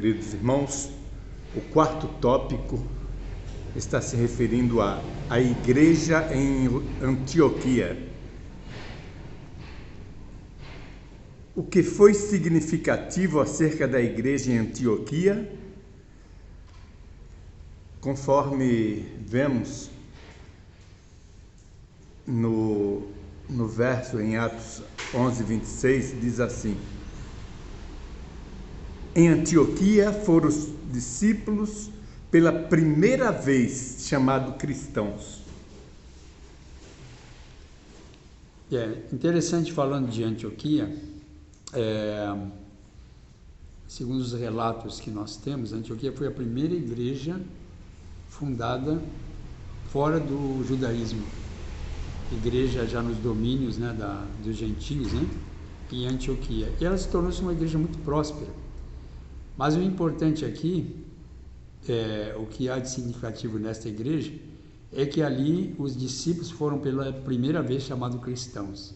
Queridos irmãos, o quarto tópico está se referindo à igreja em Antioquia. O que foi significativo acerca da igreja em Antioquia? Conforme vemos no verso em Atos 11:26, diz assim: em Antioquia foram os discípulos pela primeira vez chamados cristãos. Interessante, falando de Antioquia, segundo os relatos que nós temos, Antioquia foi a primeira igreja fundada fora do judaísmo, igreja já nos domínios, dos gentios, em Antioquia. E ela se tornou-se uma igreja muito próspera. Mas o importante aqui, o que há de significativo nesta igreja, é que ali os discípulos foram pela primeira vez chamados cristãos.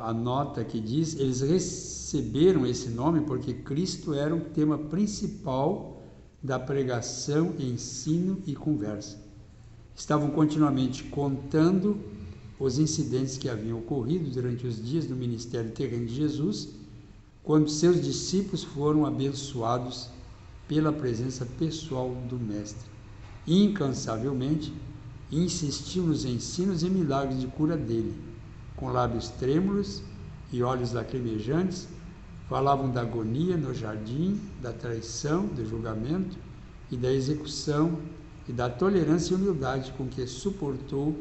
A nota que diz, eles receberam esse nome porque Cristo era o tema principal da pregação, ensino e conversa. Estavam continuamente contando os incidentes que haviam ocorrido durante os dias do ministério terreno de Jesus, quando seus discípulos foram abençoados pela presença pessoal do Mestre. Incansavelmente insistiu nos ensinos e milagres de cura dele. Com lábios trêmulos e olhos lacrimejantes, falavam da agonia no jardim, da traição, do julgamento e da execução, e da tolerância e humildade com que suportou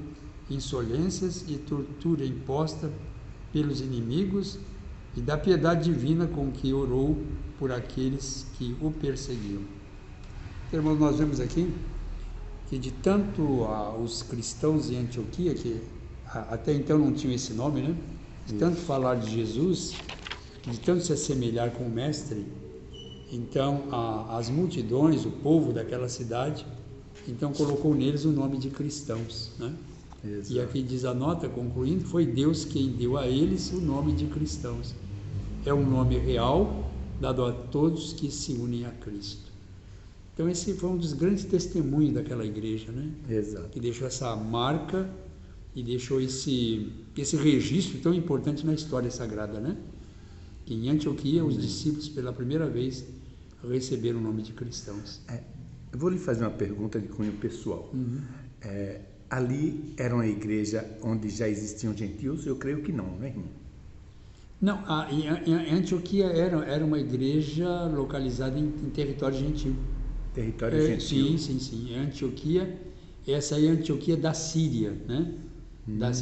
insolências e tortura imposta pelos inimigos, e da piedade divina com que orou por aqueles que o perseguiam. Então, irmãos, nós vemos aqui que de tanto os cristãos em Antioquia, que até então não tinham esse nome, de tanto falar de Jesus, de tanto se assemelhar com o Mestre, então as multidões, o povo daquela cidade, então colocou neles o nome de cristãos, E aqui diz a nota, concluindo, foi Deus quem deu a eles o nome de cristãos. É um nome real, dado a todos que se unem a Cristo. Então esse foi um dos grandes testemunhos daquela igreja, Exato. Que deixou essa marca e deixou esse registro tão importante na história sagrada, Que em Antioquia os discípulos pela primeira vez receberam o nome de cristãos. Eu vou lhe fazer uma pergunta de cunho pessoal. Ali era uma igreja onde já existiam gentios? Eu creio que não, irmão? Não, em Antioquia era uma igreja localizada em território gentil. Território gentil? Sim. Antioquia, essa aí é a Antioquia da Síria,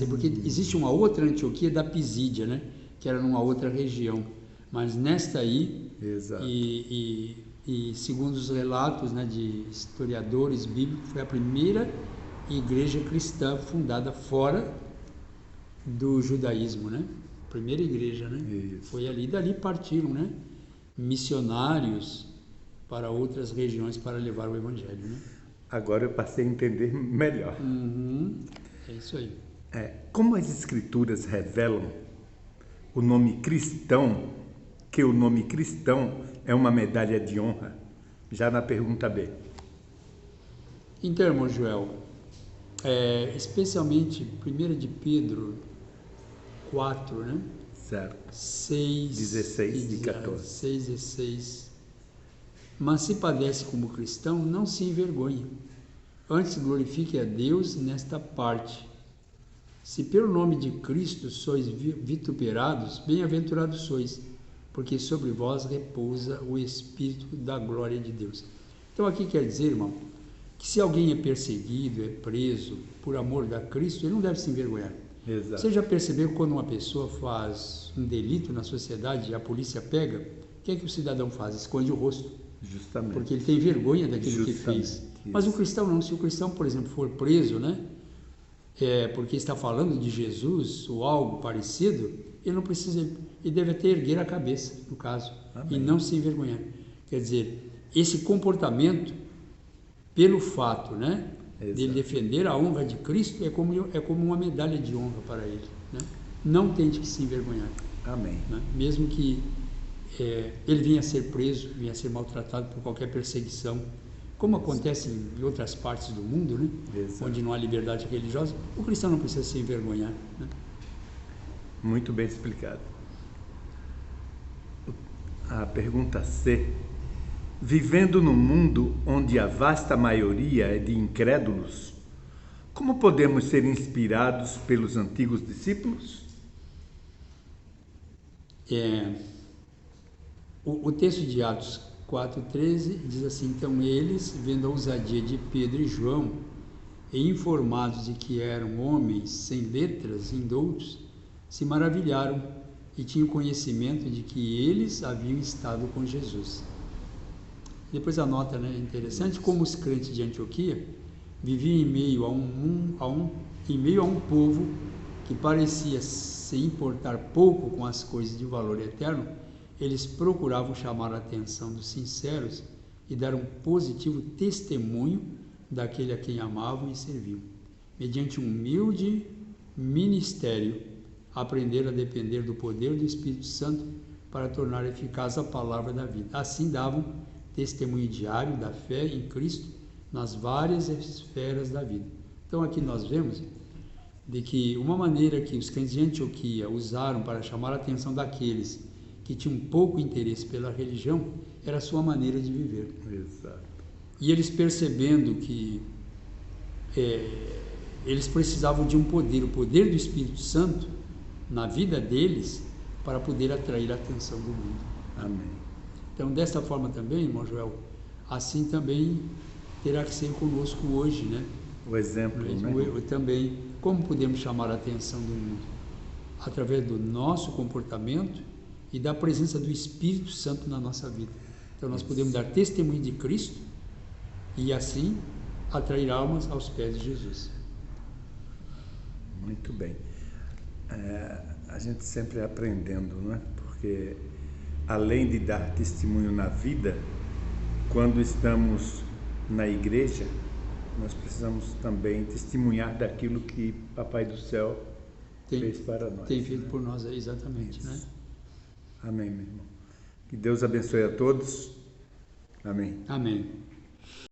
porque existe uma outra Antioquia da Pisídia, que era numa outra região. Mas nesta aí, exato. E segundo os relatos de historiadores bíblicos, foi a primeira igreja cristã fundada fora do judaísmo, Primeira igreja, Isso. Foi ali, dali partiram, missionários para outras regiões para levar o evangelho, Agora eu passei a entender melhor. É isso aí. Como as escrituras revelam o nome cristão, que o nome cristão é uma medalha de honra? Já na pergunta B. Então, irmão Joel, especialmente 1 de Pedro 4, Certo. 6, 16 e 14. 6 e 6. Mas se padece como cristão, não se envergonhe. Antes glorifique a Deus nesta parte. Se pelo nome de Cristo sois vituperados, bem-aventurados sois, porque sobre vós repousa o Espírito da glória de Deus. Então aqui quer dizer, irmão, que se alguém é perseguido, é preso por amor da Cristo, ele não deve se envergonhar. Exato. Você já percebeu que quando uma pessoa faz um delito na sociedade e a polícia pega, o que é que o cidadão faz? Esconde o rosto. Justamente. Porque ele tem vergonha daquilo que fez. Isso. Mas o cristão não. Se o cristão, por exemplo, for preso, porque está falando de Jesus ou algo parecido, ele não precisa, ele deve até erguer a cabeça, no caso, Amém. E não se envergonhar. Quer dizer, esse comportamento, pelo fato, de ele defender a honra de Cristo, é como uma medalha de honra para ele. Não tente que se envergonhar. Amém. Mesmo que ele vinha a ser preso, vinha a ser maltratado por qualquer perseguição, como acontece em outras partes do mundo, né? Onde não há liberdade religiosa. O cristão não precisa se envergonhar, né? Muito bem explicado. A pergunta C. Vivendo num mundo onde a vasta maioria é de incrédulos, como podemos ser inspirados pelos antigos discípulos? O texto de Atos 4,13 diz assim: então eles, vendo a ousadia de Pedro e João, e informados de que eram homens sem letras e indoutos, se maravilharam e tinham conhecimento de que eles haviam estado com Jesus. Depois a nota, né, interessante, como os crentes de Antioquia viviam em meio a um povo que parecia se importar pouco com as coisas de valor eterno. Eles procuravam chamar a atenção dos sinceros e dar um positivo testemunho daquele a quem amavam e serviam. Mediante um humilde ministério, aprenderam a depender do poder do Espírito Santo para tornar eficaz a palavra da vida. Assim davam testemunho diário da fé em Cristo nas várias esferas da vida. Então aqui nós vemos de que uma maneira que os crentes de Antioquia usaram para chamar a atenção daqueles que tinham pouco interesse pela religião era a sua maneira de viver. Exato. E eles percebendo que eles precisavam de um poder, o poder do Espírito Santo na vida deles para poder atrair a atenção do mundo. Amém. Então, desta forma também, irmão Joel, assim também terá que ser conosco hoje, né? O exemplo, né? Também, como podemos chamar a atenção do mundo? Através do nosso comportamento e da presença do Espírito Santo na nossa vida. Então, nós podemos dar testemunho de Cristo e assim atrair almas aos pés de Jesus. Muito bem. A gente sempre aprendendo, não é? Porque além de dar testemunho na vida, quando estamos na igreja, nós precisamos também testemunhar daquilo que Papai do Céu fez para nós. Tem feito por nós, exatamente, né? Amém, meu irmão. Que Deus abençoe a todos. Amém. Amém.